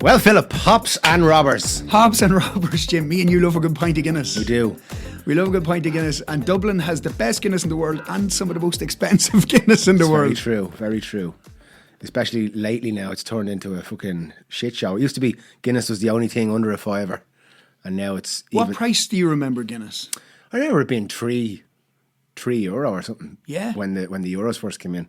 Well, Philip, hops and robbers. Hobbs and robbers, Jim. Me and you love a good pint of Guinness. We do. We love a good pint of Guinness. And Dublin has the best Guinness in the world and some of the most expensive Guinness in the world. Very true, very true. Especially lately now, it's turned into a fucking shit show. It used to be Guinness was the only thing under a fiver. And now it's What price do you remember Guinness? I remember it being €3 or something. Yeah. When the Euros first came in.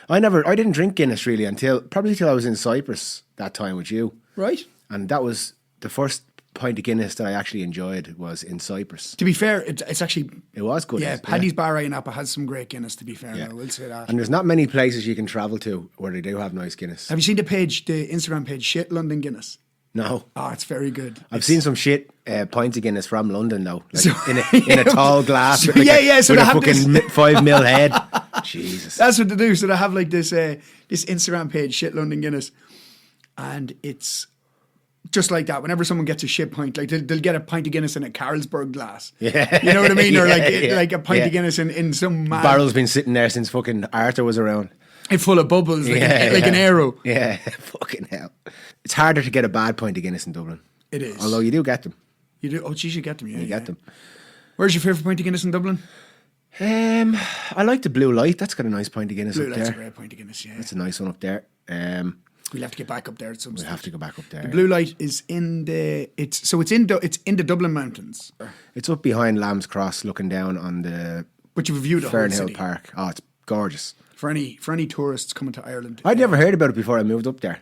I didn't drink Guinness really until I was in Cyprus that time with you. Right. And that was the first pint of Guinness that I actually enjoyed was in Cyprus. To be fair, it's actually... It was good. Yeah, Paddy's Bar in Napa has some great Guinness, to be fair. Yeah. I will say that. And there's not many places you can travel to where they do have nice Guinness. Have you seen the Instagram page, Shit London Guinness? No. Oh, it's very good. I've seen some shit pints of Guinness from London though, like in a tall glass. With So with they a have fucking this. 5 mil head. Jesus. That's what they do. So they have like this Instagram page, Shit London Guinness, and it's just like that. Whenever someone gets a shit pint, like they'll get a pint of Guinness in a Carlsberg glass. Yeah. You know what I mean? Or Yeah. like a pint of Guinness in some mad, Barrel's been sitting there since fucking Arthur was around. full of bubbles, like an arrow. Yeah, fucking hell. It's harder to get a bad pint of Guinness in Dublin. It is. Although you do get them. You do? Oh, geez, you get them. Yeah, You get them. Where's your favourite pint of Guinness in Dublin? I like the Blue Light. That's got a nice pint of Guinness Blue up Light's a there. great pint of Guinness. Yeah, That's a nice one up there. we'll have to get back up there at some We stage. have to go back up there. The Blue Light is in the it's in the Dublin Mountains, It's up behind Lamb's Cross, looking down on the but you've viewed the whole Fernhill city. Park. Oh, it's gorgeous. For any tourists coming to Ireland. I'd never heard about it before I moved up there.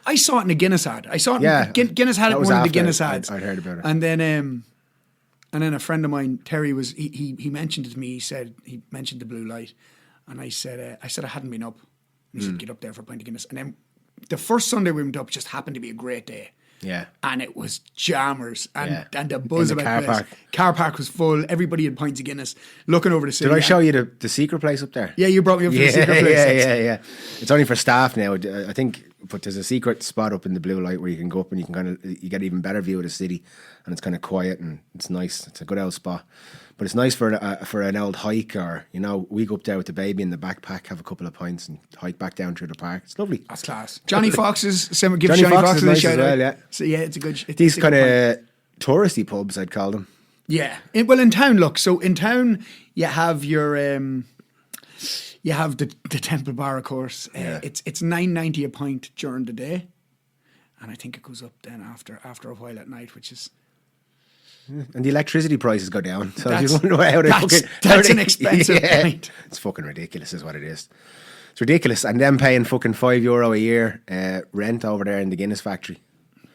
I saw it in a Guinness ad. I saw it. Yeah, Guinness had it that in was one of the after Guinness ads. I'd heard about it. And then a friend of mine, Terry, he mentioned it to me. He mentioned the Blue Light, and I said I hadn't been up. And he said get up there for a pint of Guinness. And then the first Sunday we went up just happened to be a great day. Yeah. And it was jammers and Yeah. and the buzz In the about car the place. park. Car park was full. Everybody had pints of Guinness, looking over the city. Did I show you the secret place up there? Yeah, you brought me up to Yeah, the secret place. yeah. It's only for staff now. I think, but there's a secret spot up in the Blue Light where you can go up and you get an even better view of the city, and it's kind of quiet and it's nice. It's a good old spot, but it's nice for an old hike, or we go up there with the baby in the backpack, have a couple of pints, and hike back down through the park. It's lovely. That's class. Johnny Fox's. Give Johnny Johnny Fox Fox's is a nice shout as well, out. yeah. So yeah, it's a good. These it's a good kind point. of touristy pubs, I'd call them. Yeah. In town, look. So in town, you have your you have the Temple Bar, of course. Yeah. It's $9.90 a pint during the day, and I think it goes up then after a while at night, which is And the electricity prices go down. So That's- you wonder how they that's- fucking... that's how an expensive pint. It's fucking ridiculous is what it is. It's ridiculous. And then paying fucking €5 a year rent over there in the Guinness factory.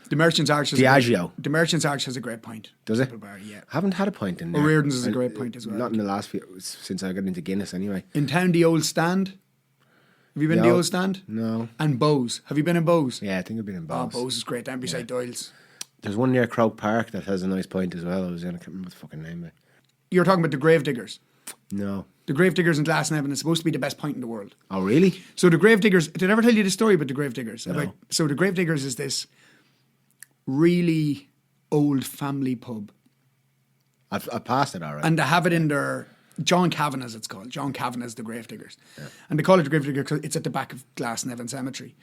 the Merchants Arch. Diageo. The Merchants Arch has a great pint. Does it? Temple Bar, yeah. I haven't had a pint in there. O'Riordan's is a great pint as well. Not in the last few... Since I got into Guinness anyway. In town, the Old Stand. Have you been to No. the Old Stand? No. And Bowes. Have you been in Bowes? Yeah, I think I've been in Oh, Bowes. Bowes is great down beside Doyle's. There's one near Croke Park that has a nice pint as well. I can't remember what the fucking name of it. You're talking about the Gravediggers. No. The Gravediggers in Glasnevin is supposed to be the best pint in the world. Oh, really? So the Gravediggers, did I ever tell you the story about the Gravediggers? So the Gravediggers is this really old family pub. I've passed it all right. And they have it in their, John Kavanagh's it's called. John Kavanagh's the Gravediggers. Yeah. And they call it the Gravediggers because it's at the back of Glasnevin Cemetery.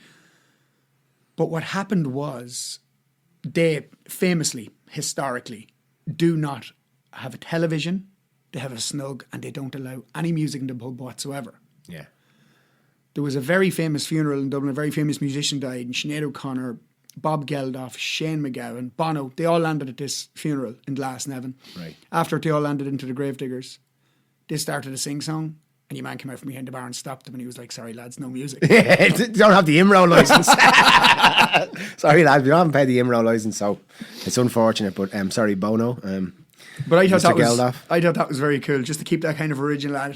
But what happened was they famously, historically, do not have a television, they have a snug, and they don't allow any music in the pub whatsoever. Yeah. There was a very famous funeral in Dublin, a very famous musician died, and Sinead O'Connor, Bob Geldof, Shane McGowan, Bono, they all landed at this funeral in Glasnevin. Right. After they all landed into the Gravediggers, they started a sing-song, and your man came out from behind the bar and stopped them, and he was like, sorry lads, no music. You don't have the IMRO license. Sorry, lads, we haven't paid the IMRO license, so it's unfortunate. But sorry, Bono. But I thought Mr. that was very cool, just to keep that kind of original.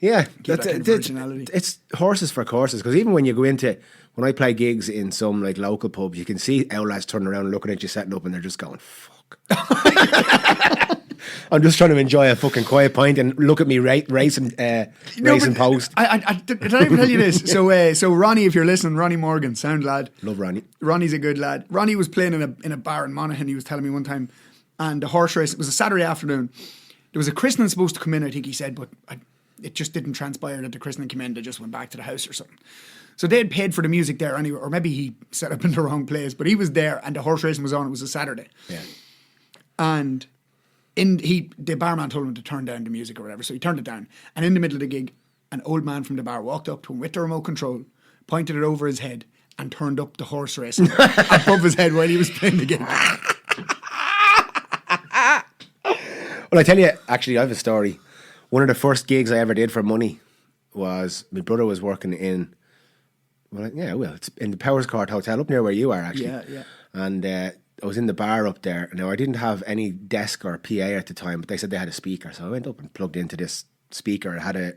Yeah, that kind of originality. It's horses for courses. Because even when you go into, when I play gigs in some like local pubs, you can see our lads turning around and looking at you setting up, and they're just going, "Fuck." I'm just trying to enjoy a fucking quiet pint and look at me racing post. I did I even tell you this? So Ronnie, if you're listening, Ronnie Morgan, sound lad. Love Ronnie. Ronnie's a good lad. Ronnie was playing in a bar in Monaghan, he was telling me one time, and the horse race, it was a Saturday afternoon. There was a christening supposed to come in, I think he said, but it just didn't transpire that the christening came in, they just went back to the house or something. So they had paid for the music there anyway, or maybe he set up in the wrong place, but he was there and the horse racing was on. It was a Saturday. Yeah. And the barman told him to turn down the music or whatever, so he turned it down. And in the middle of the gig, an old man from the bar walked up to him with the remote control, pointed it over his head, and turned up the horse racing above his head while he was playing the gig. Well, I tell you, actually, I have a story. One of the first gigs I ever did for money was my brother was working in, it's in the Powers Court Hotel up near where you are, actually. Yeah. And I was in the bar up there. Now, I didn't have any desk or PA at the time, but they said they had a speaker. So I went up and plugged into this speaker. It had a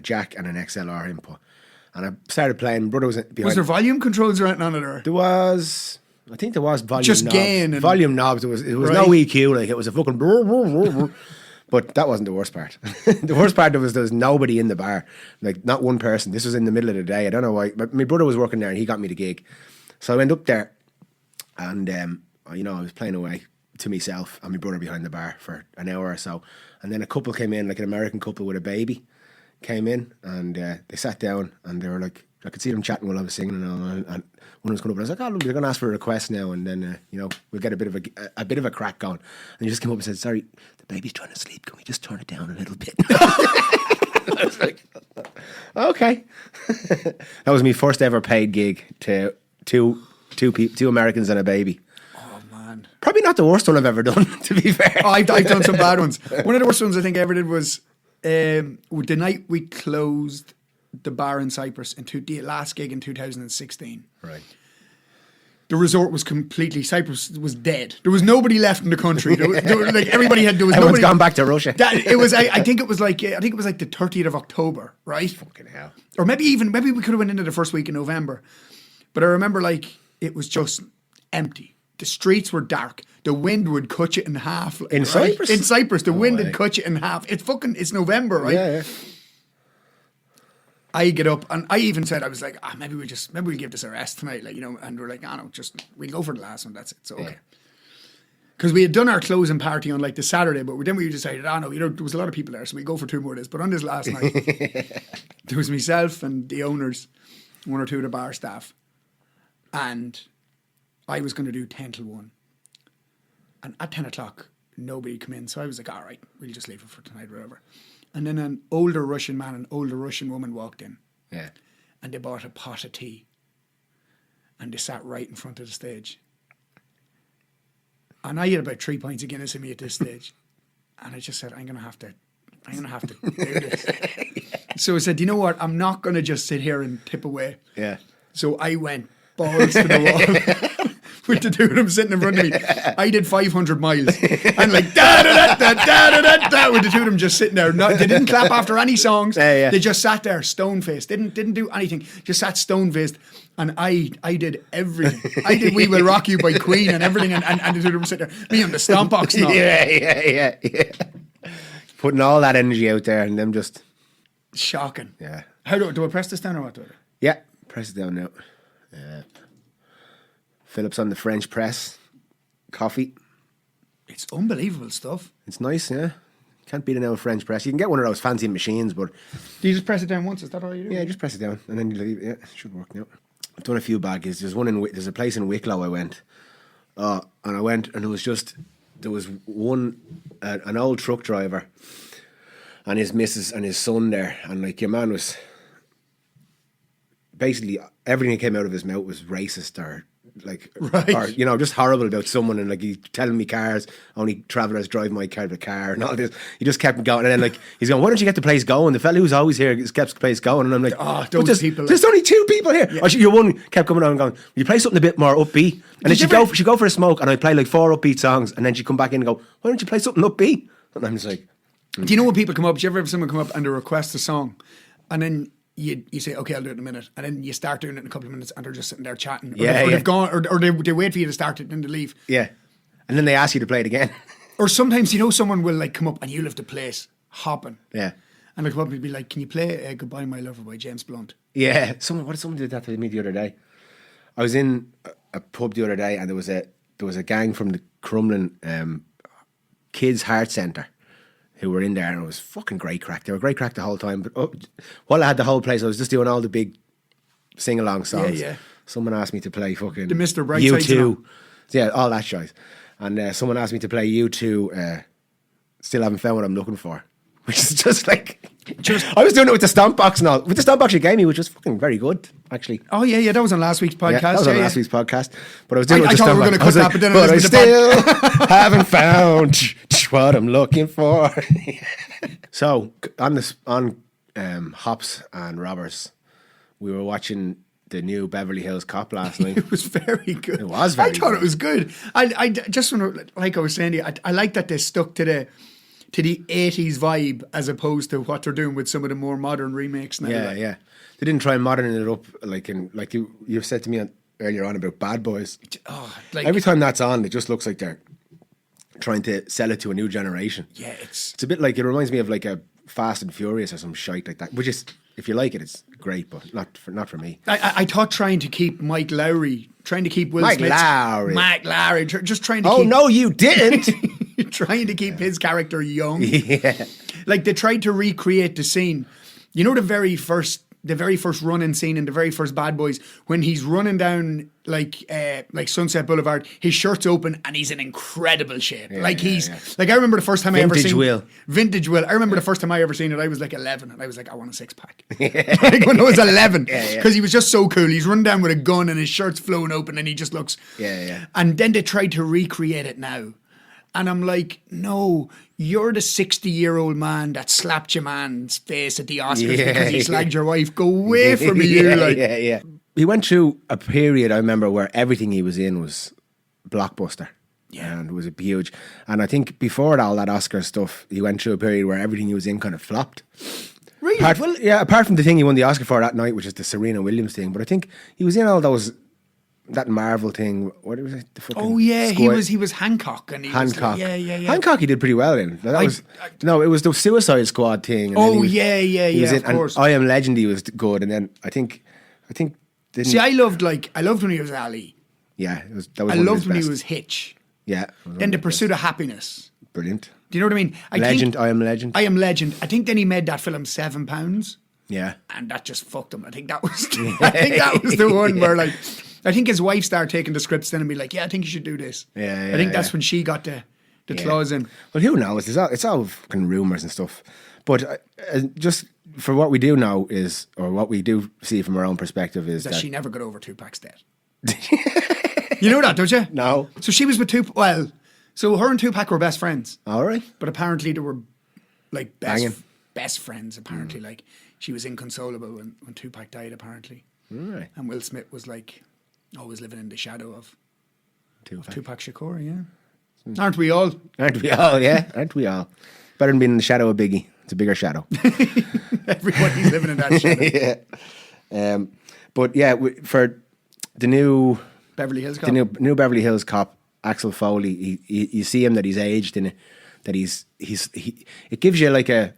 jack and an XLR input. And I started playing. My brother was behind. Was there volume controls or anything on it? Or? There was, I think there was volume Just knobs. gain and- Volume knobs. It was Right. no EQ. Like, it was a fucking... But that wasn't the worst part. The worst part was there was nobody in the bar. Like, not one person. This was in the middle of the day. I don't know why. But my brother was working there and he got me the gig. So I went up there and, I was playing away to myself and my brother behind the bar for an hour or so. And then a couple came in, like an American couple with a baby, came in and they sat down and they were like, I could see them chatting while I was singing and all. And one was coming up and I was like, oh, look, they're going to ask for a request now. And then, we'll get a bit of a crack going. And he just came up and said, sorry, the baby's trying to sleep. Can we just turn it down a little bit? I was like, okay. That was my first ever paid gig to two Americans and a baby. Oh, man. Probably not the worst one I've ever done, to be fair. I've done some bad ones. One of the worst ones I think I ever did was the night we closed the bar in Cyprus the last gig in 2016. Right. The resort was Cyprus was dead. There was nobody left in the country. There was Everyone's nobody gone back to Russia. I think it was like the 30th of October, right? Fucking hell. Or maybe we could have went into the first week in November. But I remember it was just empty. The streets were dark. The wind would cut you in half. In Cyprus? In Cyprus, the wind way. would cut you in half. It's November, right? Yeah. I get up and I even said, I was like, maybe we'll give this a rest tonight, and we're like, no, we'll go for the last one. That's it. So okay. Because we had done our closing party on the Saturday, but then we decided, there was a lot of people there, so we go for 2 more days. But on this last night, there was myself and the owners, 1 or 2 of the bar staff, and I was going to do 10 till 1. And at 10 o'clock, nobody come in. So I was like, all right, we'll just leave it for tonight, whatever. And then an older Russian man and older Russian woman walked in. Yeah. And they bought a pot of tea. And they sat right in front of the stage. And I had about 3 pints of Guinness in me at this stage. And I just said, I'm gonna have to do this. So I said, you know what? I'm not gonna just sit here and tip away. Yeah. So I went balls to the wall. With the 2 of them sitting in front of me. I did 500 miles. And da-da-da-da-da-da-da-da, with the 2 of them just sitting there. They didn't clap after any songs. Yeah. They just sat there stone-faced. Didn't do anything. Just sat stone-faced. And I did everything. I did We Will Rock You by Queen and everything. And the 2 of them sitting there. Me on the stomp box and all. Yeah. Putting all that energy out there and them just... Shocking. Yeah. How do I press this down or what do I do? Yeah. Press it down now. Yeah. Phillips on the French press. Coffee. It's unbelievable stuff. It's nice, yeah. Can't beat an old French press. You can get one of those fancy machines, but... Do you just press it down once? Is that all you do? Yeah, just press it down and then you leave. Yeah, it should work now. I've done a few bad gigs. There's a place in Wicklow I went. And I went and there was an old truck driver and his missus and his son there. And your man was... Basically, everything that came out of his mouth was racist or Right. or just horrible about someone, and he's telling me cars, only travellers drive my kind of car and all this. He just kept going, and then he's going, why don't you get the place going? The fella who's always here just kept the place going, and I'm like, those people. There's only 2 people here. Yeah. Your one kept coming on and going, will you play something a bit more upbeat? And then she'd go for a smoke, and I'd play 4 upbeat songs, and then she'd come back in and go, why don't you play something upbeat? And I'm just like, do you know when people come up? Do you ever have someone come up and they request a song, and then you say, okay, I'll do it in a minute, and then you start doing it in a couple of minutes, and they're just sitting there chatting, they've gone, or they wait for you to start it and then they leave. Yeah, and then they ask you to play it again. Or sometimes someone will come up and you'll have the place hopping. Yeah, and they'll come up and be like, can you play "Goodbye My Lover" by James Blunt? Yeah, someone did that to me the other day. I was in a pub the other day, and there was a gang from the Crumlin Kids Heart Centre who were in there, and it was fucking great crack. They were great crack the whole time. But while I had the whole place, I was just doing all the big sing along songs. yeah. Someone asked me to play fucking The Mr. Brightside U2. song. Yeah, all that shit. And someone asked me to play U2. Still haven't found what I'm looking for. Which is just like, I was doing it with the stomp box and all. With the stomp box you gave me, which was fucking very good, actually. Oh yeah, that was on last week's podcast. Yeah, that was on last week's podcast. But I was doing it with I the thought stomp we were box. going to cut that, but then But I listened to still haven't found what I'm looking for. So on Hops and Robbers, we were watching the new Beverly Hills Cop last night. It was very good. It was very I thought good. it was good. I just want to, like I was saying to you, I like that they stuck to the 80s vibe as opposed to what they're doing with some of the more modern remakes now. Yeah, like. yeah. They didn't try and modern it up like you said to me earlier on about Bad Boys. Oh, like, Every time that's on, it just looks like they're trying to sell it to a new generation. yeah, it's It's a bit like, it reminds me of like a Fast and Furious or some shite like that. Which is, if you like it, it's great, but not for me. I thought trying to keep Mike Lowry, trying to keep Will Mike Smith's Lowry. Mike Lowry, just trying to Oh keep no, you didn't. trying to keep his character young. Yeah. Like they tried to recreate the scene. You know the very first running scene in the very first Bad Boys when he's running down like Sunset Boulevard, his shirt's open and he's in incredible shape. Like he's like I remember the first time I ever Vintage seen Will. Vintage Will. I remember the first time I ever seen it. I was like 11 and I was like, I want a six pack. Like when I was 11, because he was just so cool. He's running down with a gun and his shirt's flowing open and he just looks. Yeah. And then they tried to recreate it now. And I'm like, no, you're the 60-year-old man that slapped your man's face at the Oscars because he slagged your wife. Go away from me, you. Like, yeah. He went through a period, I remember, where everything he was in was blockbuster. Yeah. And was huge. And I think before all that Oscar stuff, he went through a period where everything he was in kind of flopped. Really? Apart from the thing he won the Oscar for that night, which is the Serena Williams thing. But I think he was in all those, that Marvel thing. What was it? The fucking Oh yeah, Squad- he was Hancock, and he Hancock. was like, yeah. Hancock he did pretty well in. No, it was the Suicide Squad thing. And then Oh, he was- yeah, he was of in, course. And I Am Legend he was good, and then I think didn't, See, I loved when he was Ali. yeah, that was I one of loved his when best. he was Hitch. Yeah, it was one Then of The his Pursuit of Happiness. best. Brilliant. Do you know what I mean? Legend, I Am Legend. I Am Legend. I think then he made that film £7, Yeah. and that just fucked him. I think that was the one where like I think his wife started taking the scripts then and be like, yeah, I think you should do this. Yeah, I think that's yeah. when she got the clause in. Well, who knows? It's all fucking rumours and stuff. But just for what we do know is, or what we do see from our own perspective is That that she never got over Tupac's death. You know that, don't you? No. So she was with Tupac. Well, so her and Tupac were best friends, All right. but apparently they were like Banging. best friends. Apparently, like she was inconsolable when Tupac died. Apparently, All right. and Will Smith was like always living in the shadow of Tupac. Tupac Shakur. Yeah, aren't we all? Aren't we all? Yeah, aren't we all? Better than being in the shadow of Biggie. It's a bigger shadow. Everybody's living in that shadow. yeah. But yeah, for the new Beverly Hills Cop. the new Beverly Hills Cop, Axel Foley, you see him that he's aged in it, that it gives you like a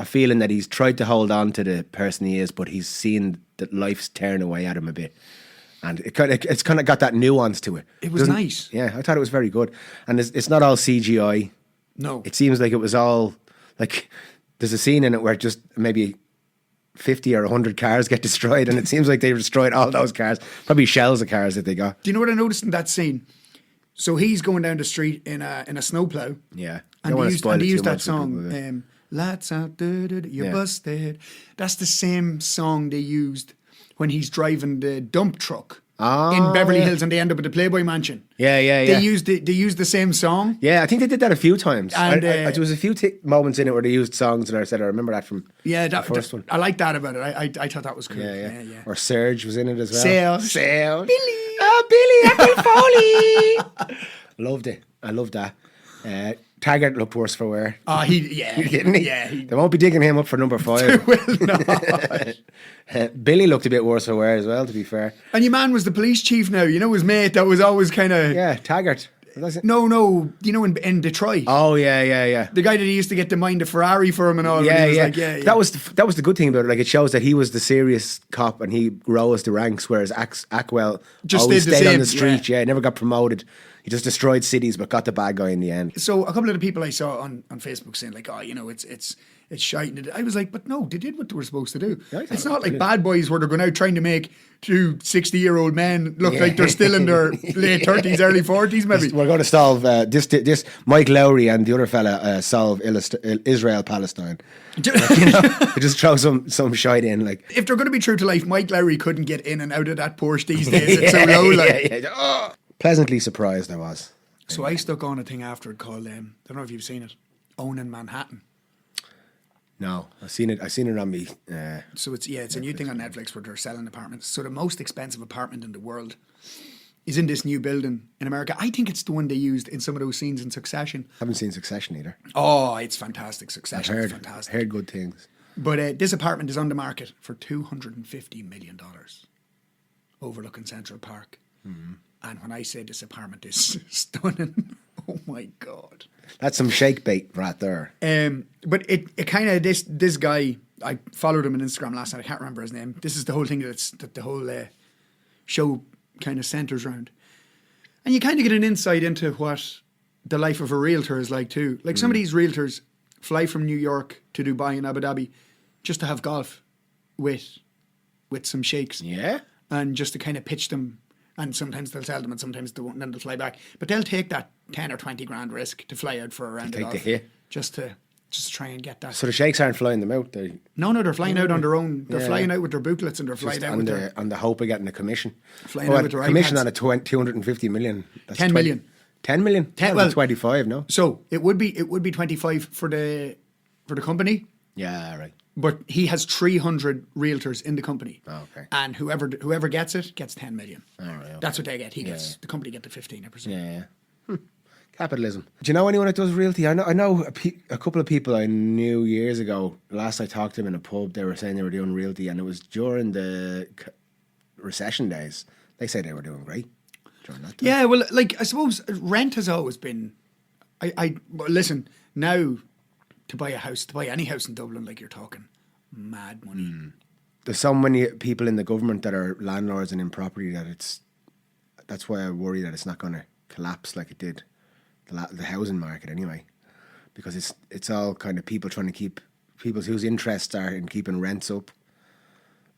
feeling that he's tried to hold on to the person he is, but he's seen that life's tearing away at him a bit. And it's kind of got that nuance to it. It was nice. Yeah, I thought it was very good. And it's not all CGI. No, It seems like it was all, like, there's a scene in it where just maybe 50 or 100 cars get destroyed, and it seems like they destroyed all those cars. Probably shells of cars that they got. do you know what I noticed in that scene? So he's going down the street in a snowplow. Yeah. And Don't they wanna used, spoil and it they too used that much for people, song, but- Lights Out, You're Yeah. Busted. That's the same song they used when he's driving the dump truck in Beverly yeah. Hills and they end up at the Playboy Mansion. Yeah. They used the same song. Yeah, I think they did that a few times. And, there was a few moments in it where they used songs, and I said I remember that from Yeah, the first one. I like that about it. I thought that was cool. Yeah. Or Serge was in it as well. Serge. Billy. Oh, Billy Apple Foley. Loved it. I loved that. Taggart looked worse for wear. Oh, Didn't he? Yeah, They won't be digging him up for number 5. well, no. Billy looked a bit worse for wear as well, to be fair. And your man was the police chief now. You know his mate that was always kind of... Yeah, Taggart. Was it? No, you know in Detroit. Oh, yeah. The guy that he used to get to mind a Ferrari for him and all. Yeah, and he was yeah. Like, yeah. That was the good thing about it. Like, it shows that he was the serious cop and he rose the ranks, whereas Ackwell Just always stayed the stayed on same, the street. yeah. Yeah, never got promoted. He just destroyed cities, but got the bad guy in the end. So a couple of the people I saw on Facebook saying like, oh, you know, it's it's shite. I was like, but no, they did what they were supposed to do. Yeah, I thought It's it not was like Bad Boys where they're going out trying to make two 60-year-old men look like they're still in their late 30s, early 40s, maybe. We're going to solve this. Mike Lowry and the other fella solve Israel Palestine. Just throw some shite in like. If they're going to be true to life, Mike Lowry couldn't get in and out of that Porsche these days. It's so low. Like. Oh. Pleasantly surprised I was. So I stuck on a thing after it called, I don't know if you've seen it, Owning Manhattan. No, I've seen it on me. So it's a new thing on Netflix where they're selling apartments. So the most expensive apartment in the world is in this new building in America. I think it's the one they used in some of those scenes in Succession. Haven't seen Succession either. Oh, it's fantastic. Succession is I've fantastic. heard good things. But this apartment is on the market for $250 million overlooking Central Park. Mm-hmm. And when I say this apartment is stunning, oh my God. That's some shake bait right there. But it kind of, this guy, I followed him on Instagram last night, I can't remember his name. This is the whole thing that the whole show kind of centres around. And you kind of get an insight into what the life of a realtor is like too. Like some of these realtors fly from New York to Dubai and Abu Dhabi just to have golf with some sheikhs. Yeah. And just to kind of pitch them. And sometimes they'll sell them and sometimes they won't, and then they'll fly back. But they'll take that 10 or 20 grand risk to fly out for a round of golf. Take the hit. Just to try and get that. So the sheikhs aren't flying them out. No, they're flying out on their own. They're flying out with their booklets and they're flying out with their... on the hope of getting a commission. Flying out with their commission iPads. on a 250 million. That's 10 million. 10 million? 10, well, 25, no? So it would be 25 for the company. Yeah, right. But he has 300 realtors in the company. Oh, okay. And whoever gets it gets 10 million. All right, okay. That's what they get. The company get the 15, I presume. Yeah. Capitalism. Do you know anyone that does realty? I know a couple of people I knew years ago. Last I talked to them in a pub, they were saying they were doing realty, and it was during the recession days. They say they were doing great during that time. Yeah, well, like, I suppose rent has always been... well, listen, now... To buy any house in Dublin, like you're talking mad money. There's so many people in the government that are landlords and in property that's why I worry that it's not going to collapse like it did the housing market anyway, because it's all kind of people trying to keep people whose interests are in keeping rents up,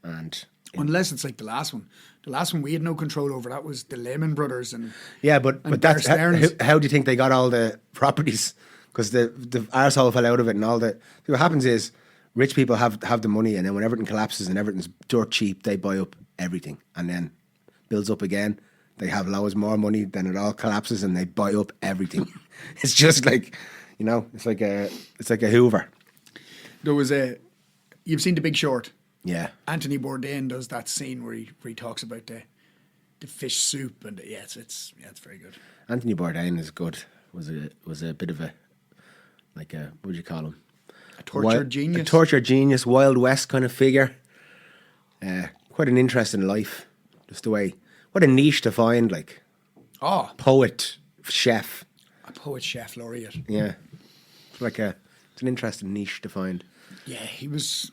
and unless it's like the last one we had no control over. That was the Lehman Brothers and but that's how do you think they got all the properties? Because the arsehole fell out of it and all that. What happens is rich people have the money, and then when everything collapses and everything's dirt cheap, they buy up everything and then builds up again. They have loads more money, then it all collapses and they buy up everything. It's just like, it's like a Hoover. There was you've seen The Big Short. Yeah. Anthony Bourdain does that scene where he talks about the fish soup and it's very good. Anthony Bourdain is good. Was a bit of a what would you call him? A tortured genius. A tortured genius, Wild West kind of figure. Quite an interesting life. Just the way, what a niche to find, like. Oh. Poet, chef. A poet, chef, laureate. Yeah. It's an interesting niche to find. Yeah, he was...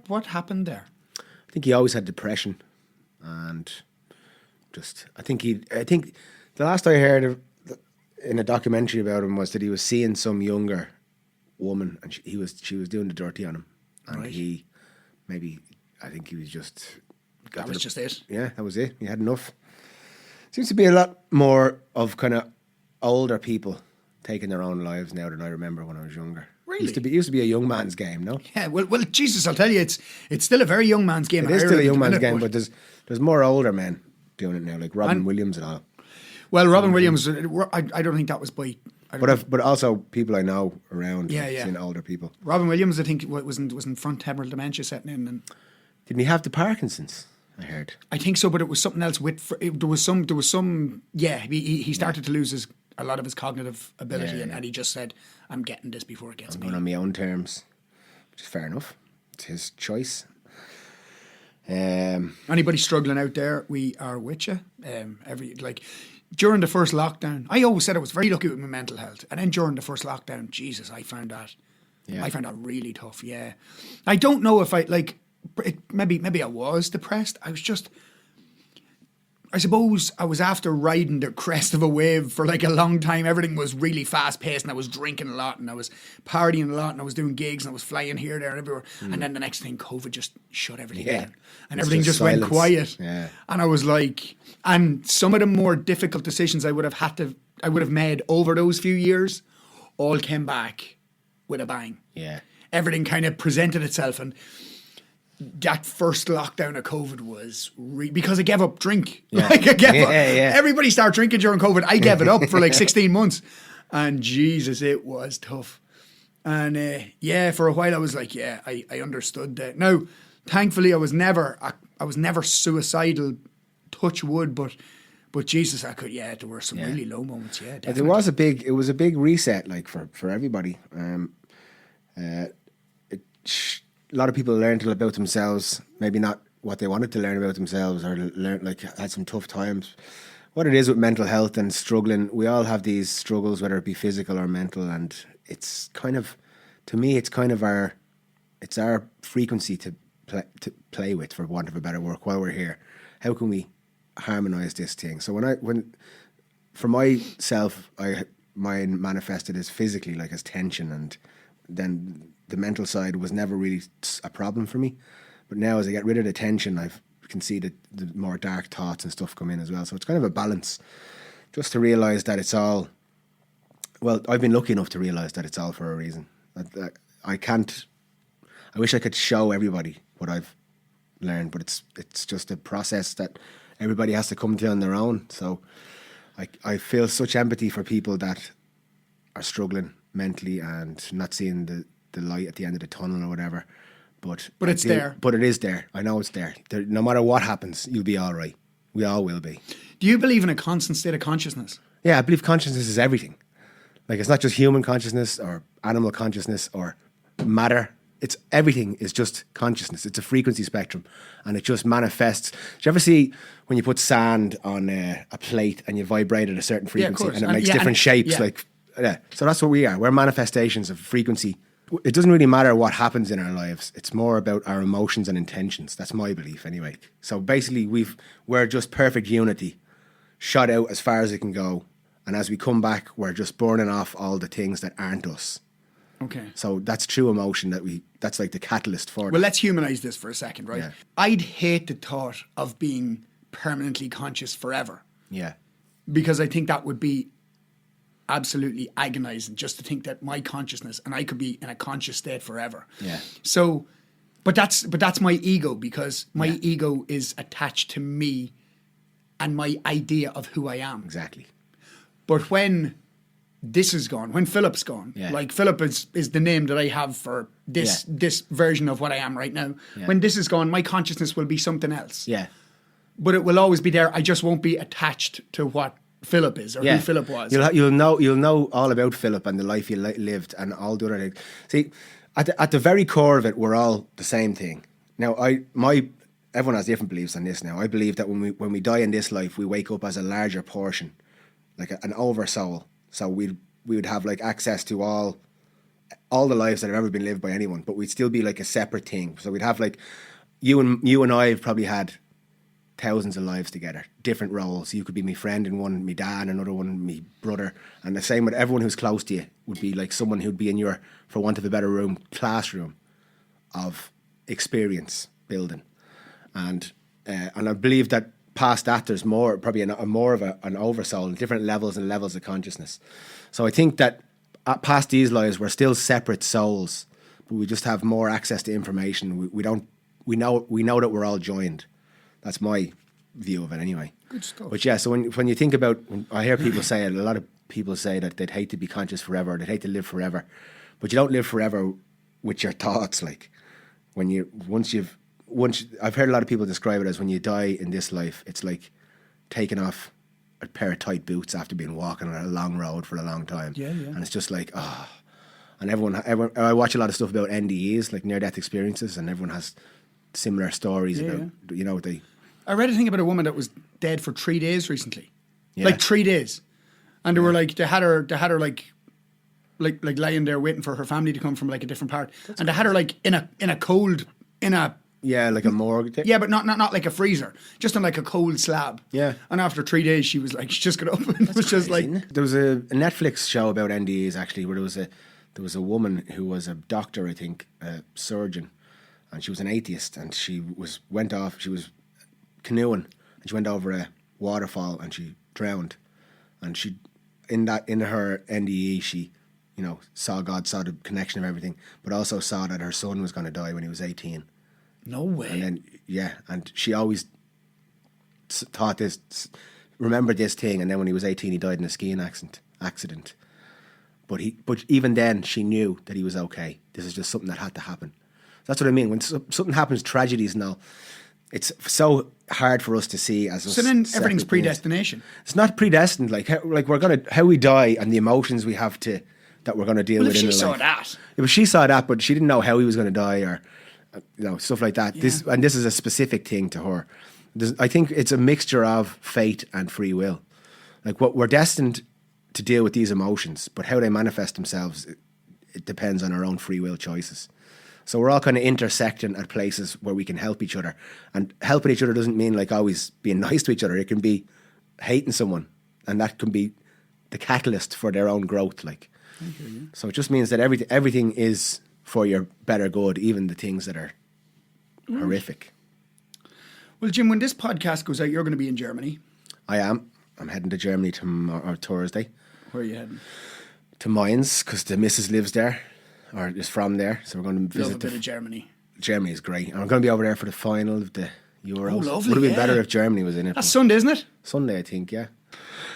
What happened there? I think he always had depression. And I think the last I heard of, in a documentary about him was that he was seeing some younger woman and she was doing the dirty on him, and right. I think he was just that was just it. Yeah, that was it. He had enough. Seems to be a lot more of kind of older people taking their own lives now than I remember when I was younger. Really? It used to be a young man's game, no? Yeah, well, Jesus, I'll tell you, it's still a very young man's game. It is still a young man's game, but there's more older men doing it now, like Robin Williams and all. Well, Robin Williams, I don't think that was by... But also people I know around, yeah. seeing older people. Robin Williams, I think, wasn't frontemporal dementia setting in. And didn't he have the Parkinson's, I heard? I think so, but it was something else. There was some. Yeah, he started to lose a lot of his cognitive ability, and he just said, "I'm getting this before it gets me." I'm going on my own terms, which is fair enough. It's his choice. Anybody struggling out there, we are with you. During the first lockdown, I always said I was very lucky with my mental health, and then during the first lockdown, Jesus, I found that really tough. Yeah, I don't know if maybe I was depressed. I suppose I was after riding the crest of a wave for like a long time. Everything was really fast paced, and I was drinking a lot, and I was partying a lot, and I was doing gigs, and I was flying here, there, and everywhere. And then the next thing, COVID just shut everything down, and It's everything just went silence. quiet. Yeah. And I was like, and some of the more difficult decisions I would have made over those few years, all came back with a bang. Yeah. Everything kind of presented itself, and that first lockdown of COVID was because I gave up drink. Yeah. Like I gave up. Yeah. Everybody started drinking during COVID. I gave it up for like 16 months, and Jesus, it was tough. And for a while I was like, I understood that. Now, thankfully, I was never suicidal. Touch wood, but Jesus, I could. Yeah, there were some really low moments. Yeah, But definitely. it was a big reset, like for everybody. A lot of people learned about themselves, maybe not what they wanted to learn about themselves, or learn like had some tough times. What it is with mental health and struggling, we all have these struggles, whether it be physical or mental, and it's kind of, to me, it's our frequency to play with, for want of a better word, while we're here. How can we harmonize this thing? So for myself, mine manifested as physically, like as tension, and then the mental side was never really a problem for me. But now, as I get rid of the tension, I can see the more dark thoughts and stuff come in as well. So it's kind of a balance, just to realize that it's all. Well, I've been lucky enough to realize that it's all for a reason. I can't. I wish I could show everybody what I've learned, but it's just a process that everybody has to come to on their own. So I feel such empathy for people that are struggling mentally and not seeing the light at the end of the tunnel or whatever. But it's there. But it is there. I know it's there. No matter what happens, you'll be all right. We all will be. Do you believe in a constant state of consciousness? Yeah, I believe consciousness is everything. Like, it's not just human consciousness or animal consciousness or matter. It's everything is just consciousness. It's a frequency spectrum, and it just manifests. Do you ever see when you put sand on a plate and you vibrate at a certain frequency, course. and it And- makes yeah, different and- shapes? yeah. Like, yeah. So that's what we are. We're manifestations of frequency. It doesn't really matter what happens in our lives. It's more about our emotions and intentions. That's my belief, anyway. So basically, we're just perfect unity, shot out as far as it can go, and as we come back, we're just burning off all the things that aren't us. Okay. So that's true emotion that's like the catalyst for it. Well, let's humanize this for a second, right? Yeah. I'd hate the thought of being permanently conscious forever, Yeah. because I think that would be absolutely agonizing, just to think that my consciousness, and I could be in a conscious state forever. Yeah. So, but that's my ego, because my ego is attached to me and my idea of who I am. Exactly. But when this is gone, when Philip's gone, Yeah. like Philip is the name that I have for this version of what I am right now. Yeah. When this is gone, my consciousness will be something else. Yeah. But it will always be there. I just won't be attached to what Philip is or who Philip was. You'll know all about Philip and the life he lived and all the other things. See, at the very core of it, we're all the same thing. Now, everyone has different beliefs on this. Now, I believe that when we die in this life, we wake up as a larger portion, like an oversoul. So we would have like access to all the lives that have ever been lived by anyone, but we'd still be like a separate thing. So we'd have like you and I have probably had thousands of lives together, different roles. You could be my friend in one, me dad in another one, me brother, and the same with everyone who's close to you would be like someone who'd be in your, for want of a better classroom of experience building, and I believe that past that there's probably more of an oversoul and different levels of consciousness. So I think that past these lives we're still separate souls, but we just have more access to information. We know that we're all joined. That's my view of it, anyway. Good stuff. But yeah, so when you think about, when I hear people say it, a lot of people say that they'd hate to be conscious forever, they'd hate to live forever, but you don't live forever with your thoughts. Like I've heard a lot of people describe it as when you die in this life, it's like taking off a pair of tight boots after being walking on a long road for a long time. Yeah. And it's just like, and everyone, I watch a lot of stuff about NDEs, like near-death experiences, and everyone has similar stories about, I read a thing about a woman that was dead for 3 days recently. Yeah. Like 3 days. And they were like, they had her like lying there waiting for her family to come from like a different part. And they had her like in a Yeah, like a morgue. Yeah, but not like a freezer, just on like a cold slab. Yeah. And after 3 days, she was like, she just got up and was just like, There was a Netflix show about NDEs actually, where there was a woman who was a doctor, I think, a surgeon, and she was an atheist, and she was canoeing, and she went over a waterfall and she drowned, and she in her NDE she, saw God, saw the connection of everything, but also saw that her son was going to die when he was 18. no way. And then, and she always thought remembered this thing, and then when he was 18, he died in a skiing accident. But even then, she knew that he was okay. This is just something that had to happen. That's what I mean. When something happens, tragedies and all, it's so hard for us to see as. So then everything's predestination. It's not predestined. Like how we die and the emotions we have that we're gonna deal with. If in she our saw life. that. Yeah, but she saw that, but she didn't know how he was going to die or stuff like that. Yeah. This is a specific thing to her. I think it's a mixture of fate and free will. Like what we're destined to deal with these emotions, but how they manifest themselves, it depends on our own free will choices. So we're all kind of intersecting at places where we can help each other. And helping each other doesn't mean like always being nice to each other. It can be hating someone, and that can be the catalyst for their own growth. Like, so it just means that everything is for your better good, even the things that are horrific. Well, Jim, when this podcast goes out, you're going to be in Germany. I am. I'm heading to Germany tomorrow, Thursday. Where are you heading? To Mainz, because the missus lives there, or is from there. So we're going to Love visit a bit of Germany. Germany is great. And we're going to be over there for the final of the Euros. Oh, lovely, Would have been yeah. better if Germany was in it. That's Sunday, isn't it? Sunday, I think, yeah.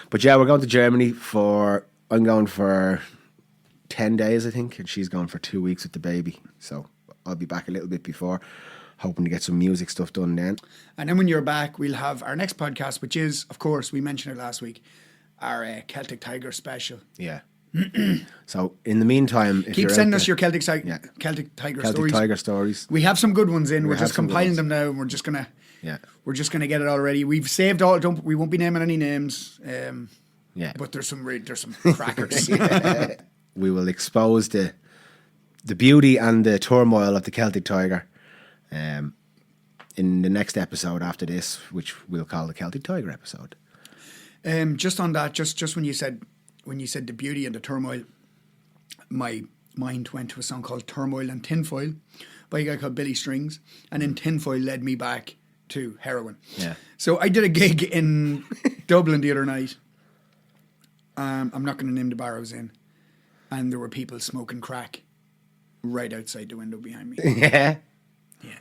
But yeah, we're going to Germany I'm going for 10 days, I think, and she's going for 2 weeks with the baby. So I'll be back a little bit before, hoping to get some music stuff done then. And then when you're back, we'll have our next podcast, which is, of course, we mentioned it last week, our Celtic Tiger special. Yeah. So in the meantime, if Keep you're sending out us there- your Celtic Yeah. Tiger Celtic stories. Tiger stories. We have some good ones in. We're have just some good compiling ones. them now, and we're just gonna Yeah. get it all ready. We've saved all. We won't be naming any names. Yeah. But there's some crackers. We will expose the beauty and the turmoil of the Celtic Tiger in the next episode after this, which we'll call the Celtic Tiger episode. Just on that, just when you said the beauty and the turmoil, my mind went to a song called "Turmoil and Tinfoil" by a guy called Billy Strings, and then tinfoil led me back to heroin. Yeah. So I did a gig in Dublin the other night. I'm not going to name the bar I was in, and there were people smoking crack right outside the window behind me. Yeah. Yeah.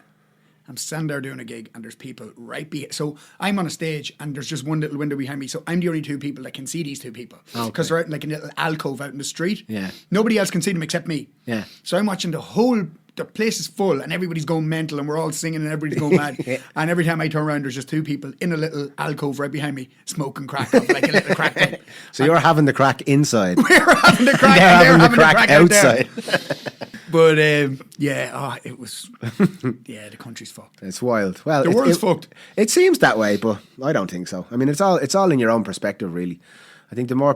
I'm standing there doing a gig and there's people right behind. So I'm on a stage and there's just one little window behind me. So I'm the only two people that can see these two people. Because they're out in like a little alcove out in the street. Yeah. Nobody else can see them except me. Yeah. So I'm watching the place is full and everybody's going mental and we're all singing and everybody's going mad. And every time I turn around, there's just two people in a little alcove right behind me smoking crack off like a little crack pipe. So you're having the crack inside. We're having the crack They're and they're having the crack out there. outside. But it was, the country's fucked. It's wild. Well, The world's fucked. It seems that way, but I don't think so. I mean, it's all in your own perspective, really. I think the more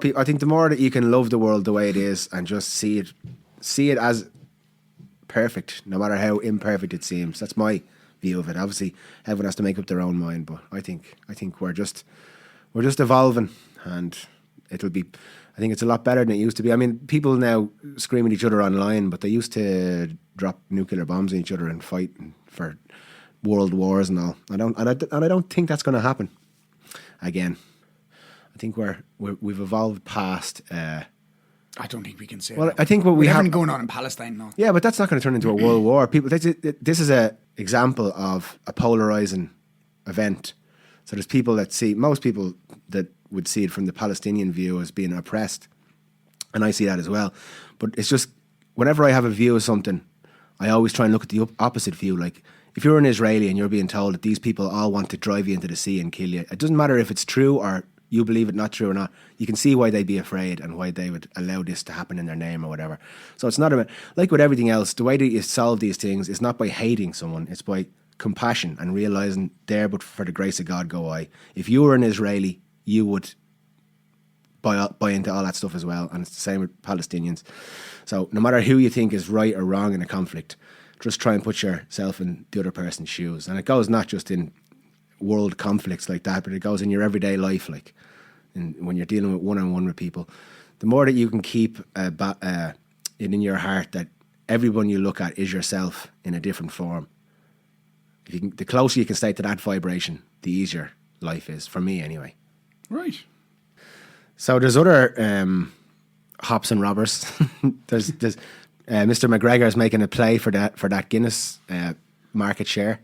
that you can love the world the way it is and just see it as perfect, no matter how imperfect it seems. That's my view of it. Obviously, everyone has to make up their own mind, but I think we're just evolving, and it'll be. I think it's a lot better than it used to be. I mean, people now scream at each other online, but they used to drop nuclear bombs on each other and fight for world wars and all. I don't think that's going to happen again. I think we've evolved past. I don't think we can say Well, that. I think what we With have everything going on in Palestine now. Yeah, but that's not going to turn into a world war. People, this is a example of a polarizing event. So there's people most people that would see it from the Palestinian view as being oppressed, and I see that as well. But it's just whenever I have a view of something, I always try and look at the opposite view. Like if you're an Israeli and you're being told that these people all want to drive you into the sea and kill you, it doesn't matter if it's true or you believe it not true or not. You can see why they'd be afraid and why they would allow this to happen in their name or whatever. So it's not about, like with everything else, the way that you solve these things is not by hating someone, it's by compassion and realising there, but for the grace of God go I. If you were an Israeli, you would buy into all that stuff as well, and it's the same with Palestinians. So no matter who you think is right or wrong in a conflict, just try and put yourself in the other person's shoes. And it goes not just in world conflicts like that, but it goes in your everyday life, like when you're dealing with one-on-one with people. The more that you can keep it in your heart that everyone you look at is yourself in a different form, the closer you can stay to that vibration, the easier life is, for me anyway. Right. So there's other hops and robbers. there's Mr. McGregor is making a play for that Guinness market share.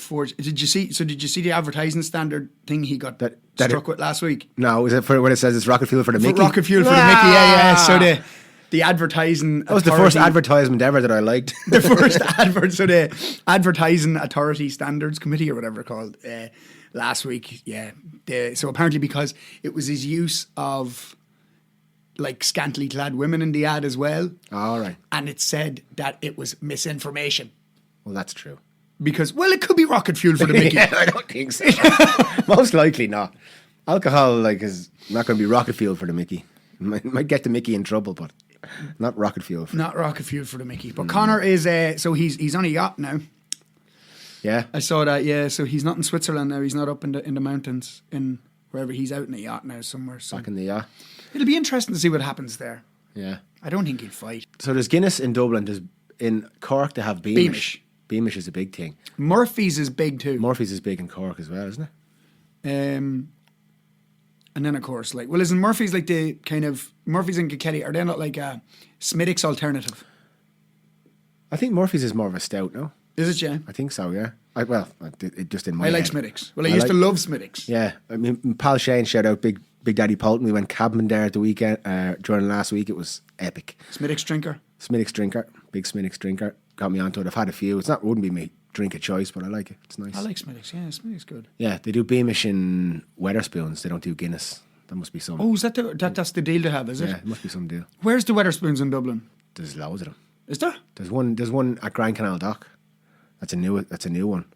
Did you see the advertising standard thing he got struck with last week? No, is it for when it says it's rocket fuel for the Mickey? Rocket fuel for the Mickey, yeah. So the advertising that was the first advertisement ever that I liked. The first advert. So the Advertising Authority Standards Committee or whatever they're called last week. Yeah. So apparently because it was his use of like scantily clad women in the ad as well. All right. And it said that it was misinformation. Well, that's true. Because, well, it could be rocket fuel for the Mickey. Yeah, I don't think so. Most likely not. Alcohol is not going to be rocket fuel for the Mickey. Might get the Mickey in trouble, but not rocket fuel. Not rocket fuel for the Mickey. But Connor is, so he's on a yacht now. Yeah. I saw that, yeah. So he's not in Switzerland now. He's not up in the mountains, in wherever. He's out in a yacht now somewhere. So Back in the yacht. It'll be interesting to see what happens there. Yeah. I don't think he'll fight. So there's Guinness in Dublin. There's in Cork they have Beamish. Beamish is a big thing. Murphy's is big too. Murphy's is big in Cork as well, isn't it? And then of course, like, well, isn't Murphy's like the kind of Murphy's and Kilkenny? Are they not like a Smithwick's alternative? I think Murphy's is more of a stout, no? Is it, yeah? I think so, yeah. It just in my I like head. Smithwick's. Well, I used to love Smithwick's. Yeah, I mean, pal Shane, shout out Big Daddy Polton. We went cabman there at the weekend during last week. It was epic. Smithwick's drinker. Smithwick's drinker, big Smithwick's drinker. Got me onto it. I've had a few. Wouldn't be my drink of choice, but I like it. It's nice. I like Smithwick's. Yeah, Smithwick's good. Yeah, they do Beamish in Weatherspoons. They don't do Guinness. That must be some. Oh, is that that's the deal to have? Is it? Yeah, it must be some deal. Where's the Weatherspoons in Dublin? There's loads of them. Is there? There's one at Grand Canal Dock. That's a new one.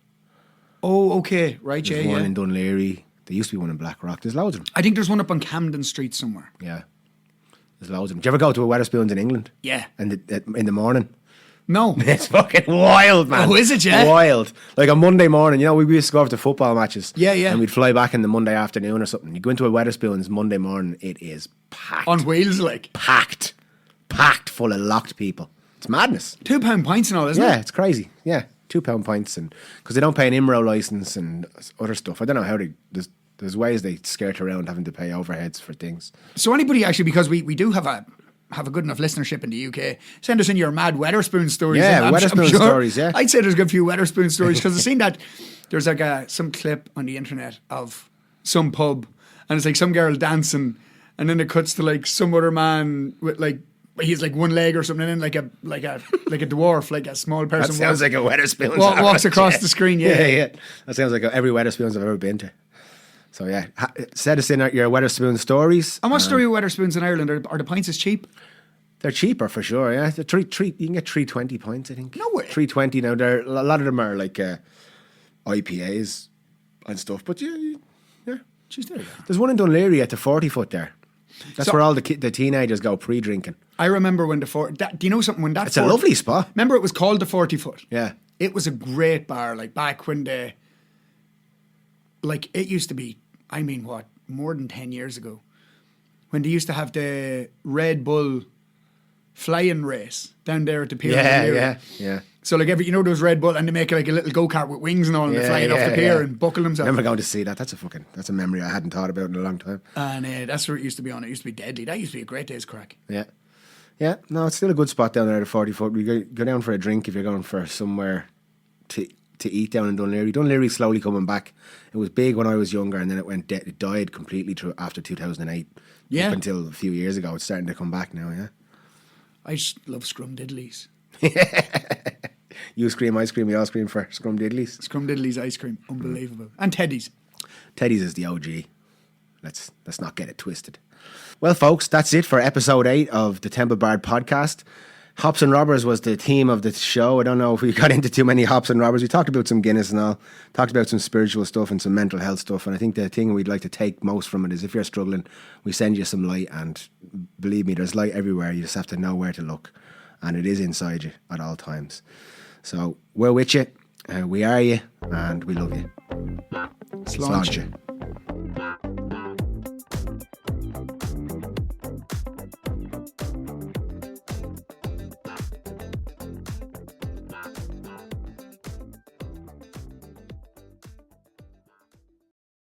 Oh, okay, right. There's yeah, one yeah. in Dunleary. There used to be one in Blackrock. There's loads of them. I think there's one up on Camden Street somewhere. Yeah, there's loads of them. Do you ever go to a Weatherspoons in England? Yeah. And in the morning. No. It's fucking wild, man. Oh, is it, yeah? Wild. Like a Monday morning, we used to go over to football matches. Yeah, yeah. And we'd fly back in the Monday afternoon or something. You go into a Weatherspoons Monday morning, it is packed. On wheels, like. Packed full of locked people. It's madness. £2 pints and all, isn't it? Yeah, it's crazy. Yeah, £2 pints, and because they don't pay an IMRO license and other stuff. I don't know how there's ways they skirt around having to pay overheads for things. So anybody actually, because we do have a good enough listenership in the UK, send us in your mad Weatherspoon stories. Yeah, Weatherspoon stories, yeah. I'd say there's a good few Weatherspoon stories because I've seen that there's like some clip on the internet of some pub and it's like some girl dancing and then it cuts to like some other man with like, he's like one leg or something and then like a dwarf, like a small person. That sounds like a Weatherspoons. Walks across the screen, yeah. Yeah. That sounds like every Weatherspoons I've ever been to. So yeah, send us in your Weatherspoon stories. And what story with Weatherspoons in Ireland? Are the pints as cheap? They're cheaper for sure. Yeah, they're three. You can get 320 pints, I think. No way. 320 now. A lot of them are like IPAs and stuff. But yeah. Jeez, there you go. There's one in Dunleary at the 40 foot there. That's where all the teenagers go pre-drinking. I remember when do you know something? When that It's a lovely spot. Remember, it was called the 40 foot. Yeah. It was a great bar. Like back when it used to be. I mean, what, more than 10 years ago, when they used to have the Red Bull flying race down there at the pier. Yeah. So like those Red Bull, and they make like a little go-kart with wings and all, and they fly it off the pier and buckle themselves. Never going to see that. That's a memory I hadn't thought about in a long time. And that's where it used to be on. It used to be deadly. That used to be a great day's crack. Yeah. Yeah, no, it's still a good spot down there at the 40 foot. We go down for a drink if you're going for somewhere to eat down in Dunleary. Dunleary's slowly coming back. It was big when I was younger, and then it died completely after 2008. Yeah. Up until a few years ago, it's starting to come back now, yeah. I just love Scrumdiddly's. You scream, I scream, we all scream for Scrumdiddly's. Scrumdiddly's ice cream, unbelievable. And Teddy's. Teddy's is the OG. Let's not get it twisted. Well, folks, that's it for episode 8 of the Temple Bard podcast. Hops and Robbers was the theme of the show. I don't know if we got into too many hops and robbers. We talked about some Guinness and all, talked about some spiritual stuff and some mental health stuff. And I think the thing we'd like to take most from it is if you're struggling, we send you some light. And believe me, there's light everywhere. You just have to know where to look. And it is inside you at all times. So we're with you, we are you, and we love you. Sláinte. Sláinte.